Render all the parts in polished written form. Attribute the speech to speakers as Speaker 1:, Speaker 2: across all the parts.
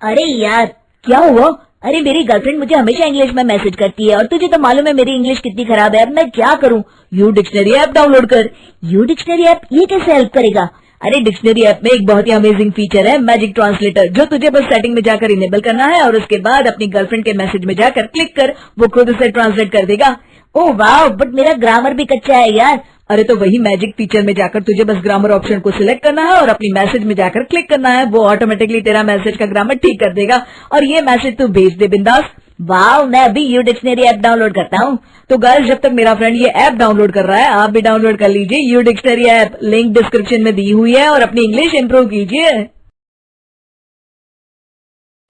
Speaker 1: अरे यार, क्या हुआ? अरे मेरी गर्लफ्रेंड मुझे हमेशा इंग्लिश में मैसेज करती है और तुझे तो मालूम है मेरी इंग्लिश कितनी खराब है। अब मैं क्या करूं? यू डिक्शनरी ऐप डाउनलोड कर। यू डिक्शनरी ऐप ये कैसे हेल्प करेगा? अरे डिक्शनरी ऐप में एक बहुत ही अमेजिंग फीचर है, मैजिक ट्रांसलेटर, जो तुझे बस सेटिंग में जाकर इनेबल करना है और उसके बाद अपनी गर्लफ्रेंड के मैसेज में जाकर क्लिक कर, वो खुद उसे ट्रांसलेट कर देगा। ओह वाह, बट मेरा ग्रामर भी कच्चा है यार। अरे तो वही मैजिक फीचर में जाकर तुझे बस ग्रामर ऑप्शन को सिलेक्ट करना है और अपनी मैसेज में जाकर क्लिक करना है, वो ऑटोमेटिकली तेरा मैसेज का ग्रामर ठीक कर देगा और ये मैसेज तू भेज दे बिंदास। वाह, मैं अभी यू डिक्शनरी ऐप डाउनलोड करता हूँ। तो गाइस, जब तक मेरा फ्रेंड ये ऐप डाउनलोड कर रहा है, आप भी डाउनलोड कर लीजिए U dictionary app, link description में दी हुई है, और अपनी इंग्लिश इंप्रूव कीजिए।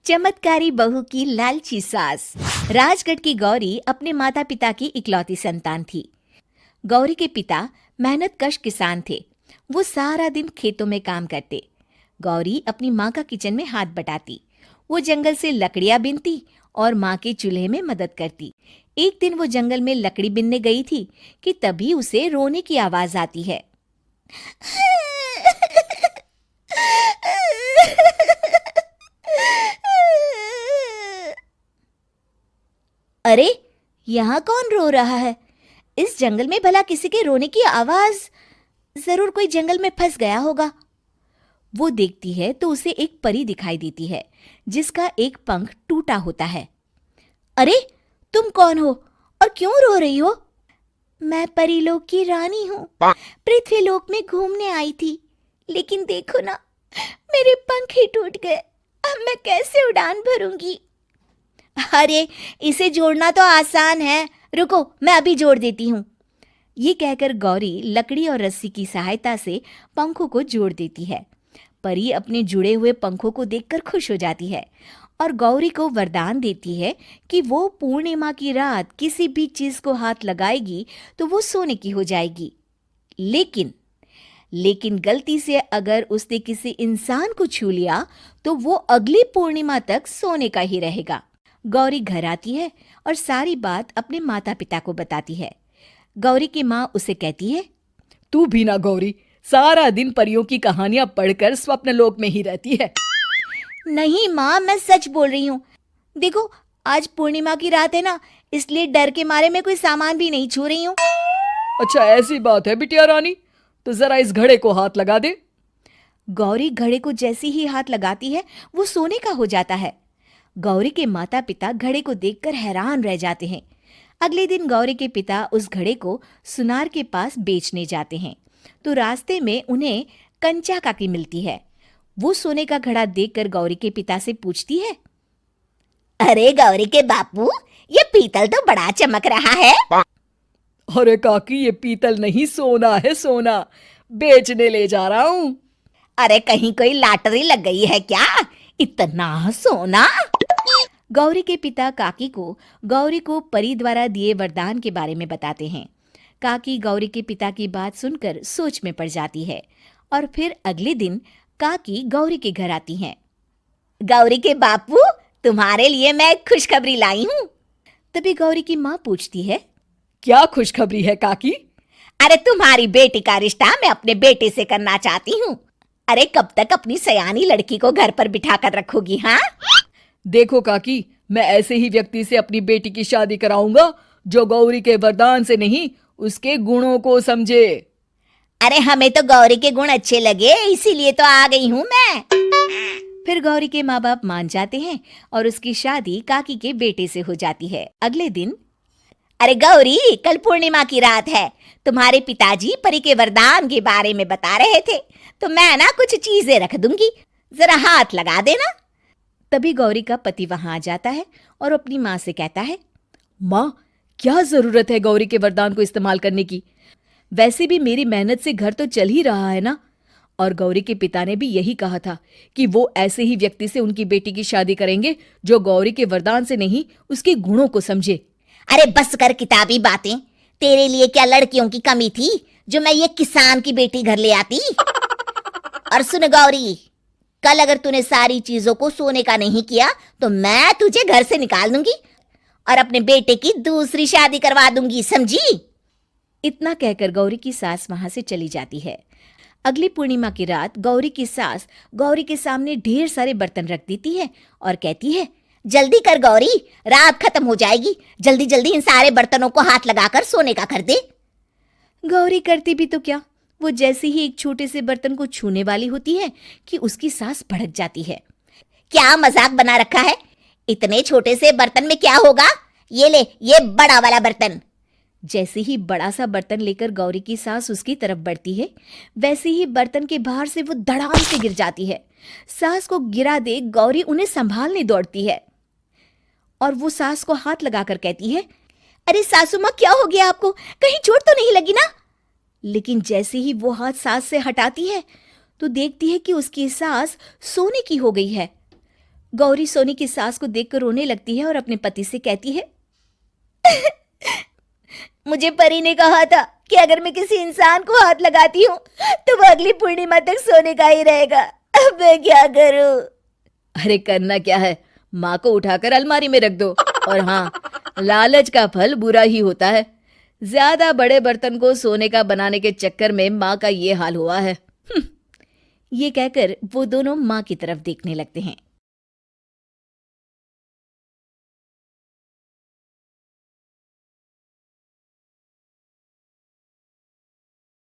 Speaker 2: चमत्कारी बहू की लालची सास। राजगढ़ की गौरी अपने माता पिता की इकलौती संतान थी। गौरी के पिता मेहनतकश किसान थे। वो सारा दिन खेतों में काम करते। गौरी अपनी माँ का किचन में हाथ बटाती। वो जंगल से लकड़ियां बीनती और माँ के चूल्हे में मदद करती। एक दिन वो जंगल में लकड़ी बीनने गई थी कि तभी उसे रोने की आवाज आती है। अरे, यहाँ कौन रो रहा है? इस जंगल में भला किसी के रोने की आवाज? जरूर कोई जंगल में फंस गया होगा। वो देखती है तो उसे एक परी दिखाई देती है जिसका एक पंख टूटा होता है। अरे, तुम कौन हो और क्यों रो रही हो? मैं परीलोक की रानी हूँ। पृथ्वीलोक में घूमने आई थी, लेकिन देखो ना, मेरे पंख ही टूट गए। अब मैं कैसे उड़ान भरूंगी? अरे, इसे जोड़ना तो आसान है। रुको, मैं अभी जोड़ देती हूँ। ये कहकर गौरी लकड़ी और रस्सी की सहायता से पंखों को जोड़ देती है। परी अपने जुड़े हुए पंखों को देखकर खुश हो जाती है और गौरी को वरदान देती है कि वो पूर्णिमा की रात किसी भी चीज को हाथ लगाएगी तो वो सोने की हो जाएगी। लेकिन गलती से अगर उसने किसी इंसान को छू लिया तो वो अगली पूर्णिमा तक सोने का ही रहेगा। गौरी घर आती है और सारी बात अपने माता पिता को बताती है। गौरी की माँ उसे कहती है,
Speaker 3: तू भी ना गौरी, सारा दिन परियों की कहानियां पढ़कर स्वप्न लोक में ही रहती है।
Speaker 2: नहीं माँ, मैं सच बोल रही हूँ। देखो, आज पूर्णिमा की रात है ना, इसलिए डर के मारे मैं कोई सामान भी नहीं छू रही हूँ।
Speaker 3: अच्छा, ऐसी बात है बिटिया रानी, तो जरा इस घड़े को हाथ लगा दे।
Speaker 2: गौरी घड़े को जैसे ही हाथ लगाती है वो सोने का हो जाता है। गौरी के माता पिता घड़े को देखकर हैरान रह जाते हैं। अगले दिन गौरी के पिता उस घड़े को सुनार के पास बेचने जाते हैं तो रास्ते में उन्हें कंचा काकी मिलती है। वो सोने का घड़ा देखकर गौरी के पिता से पूछती है, अरे गौरी के बापू, ये पीतल तो बड़ा चमक रहा है।
Speaker 3: अरे काकी, ये पीतल नहीं, सोना है, सोना। बेचने ले जा रहा हूँ।
Speaker 2: अरे कहीं कोई लॉटरी लग गई है क्या? इतना सोना? गौरी के पिता काकी को गौरी को परी द्वारा दिए वरदान के बारे में बताते हैं। काकी गौरी के पिता की बात सुनकर सोच में पड़ जाती है और फिर अगले दिन काकी गौरी के घर आती हैं। गौरी के बापू, तुम्हारे लिए मैं एक खुशखबरी लाई हूँ। तभी गौरी की माँ पूछती है,
Speaker 3: क्या खुशखबरी है काकी?
Speaker 2: अरे तुम्हारी बेटी का रिश्ता मैं अपने बेटे से करना चाहती हूँ। अरे कब तक अपनी सयानी लड़की को घर पर बिठा कर रखोगी? हाँ,
Speaker 3: देखो काकी, मैं ऐसे ही व्यक्ति से अपनी बेटी की शादी कराऊंगा जो गौरी के वरदान से नहीं, उसके गुणों को समझे।
Speaker 2: अरे हमें तो गौरी के गुण अच्छे लगे, इसीलिए तो आ गई हूँ मैं। फिर गौरी के माँ बाप मान जाते हैं और उसकी शादी काकी के बेटे से हो जाती है। अगले दिन, अरे गौरी, कल पूर्णिमा की रात है। तुम्हारे पिताजी परी के वरदान के बारे में बता रहे थे, तो मैं ना कुछ चीजें रख दूंगी, जरा हाथ लगा देना। तभी गौरी का पति वहां आ जाता है और अपनी माँ से कहता है,
Speaker 3: माँ, क्या जरूरत है गौरी के वरदान को इस्तेमाल करने की? वैसे भी मेरी मेहनत से घर तो चल ही रहा है ना। और गौरी के पिता ने भी यही कहा था कि वो ऐसे ही व्यक्ति से उनकी बेटी की शादी करेंगे जो गौरी के वरदान से नहीं, उसके गुणों को समझे।
Speaker 2: अरे बस कर किताबी बातें। तेरे लिए क्या लड़कियों की कमी थी जो मैं ये किसान की बेटी घर ले आती? और सुन गौरी, कल अगर तूने सारी चीजों को सोने का नहीं किया तो मैं तुझे घर से निकाल दूंगी और अपने बेटे की दूसरी शादी करवा दूंगी, समझी? इतना कहकर गौरी की सास वहां से चली जाती है। अगली पूर्णिमा की रात गौरी की सास गौरी के सामने ढेर सारे बर्तन रख देती है और कहती है, जल्दी कर गौरी, रात खत्म हो जाएगी, जल्दी जल्दी इन सारे बर्तनों को हाथ लगाकर सोने का कर दे। गौरी करती भी तो क्या, वो जैसे ही एक छोटे से बर्तन को छूने वाली होती है कि उसकी सास भड़क जाती है। क्या मजाक बना रखा है, इतने छोटे से बर्तन में क्या होगा, ये ले, ये बड़ा वाला बर्तन। जैसे ही बड़ा सा बर्तन लेकर गौरी की सास उसकी तरफ बढ़ती है, वैसे ही बर्तन के बाहर से वो धड़ाम से गिर जाती है। सास को गिरा देख गौरी उन्हें संभालने दौड़ती है और वो सास को हाथ लगाकर कहती है, अरे सासू माँ, क्या हो गया आपको, कहीं चोट तो नहीं लगी ना? लेकिन जैसे ही वो हाथ सास से हटाती है तो देखती है कि उसकी सास सोने की हो गई है। गौरी सोनी की सास को देखकर रोने लगती है और अपने पति से कहती है, मुझे परी ने कहा था कि अगर मैं किसी इंसान को हाथ लगाती हूँ तो वो अगली पूर्णिमा तक सोने का ही रहेगा। अब मैं क्या करूं?
Speaker 3: अरे करना क्या है, माँ को उठाकर अलमारी में रख दो। और हाँ, लालच का फल बुरा ही होता है। ज्यादा बड़े बर्तन को सोने का बनाने के चक्कर में माँ का ये हाल हुआ है।
Speaker 2: ये कहकर वो दोनों माँ की तरफ देखने लगते हैं।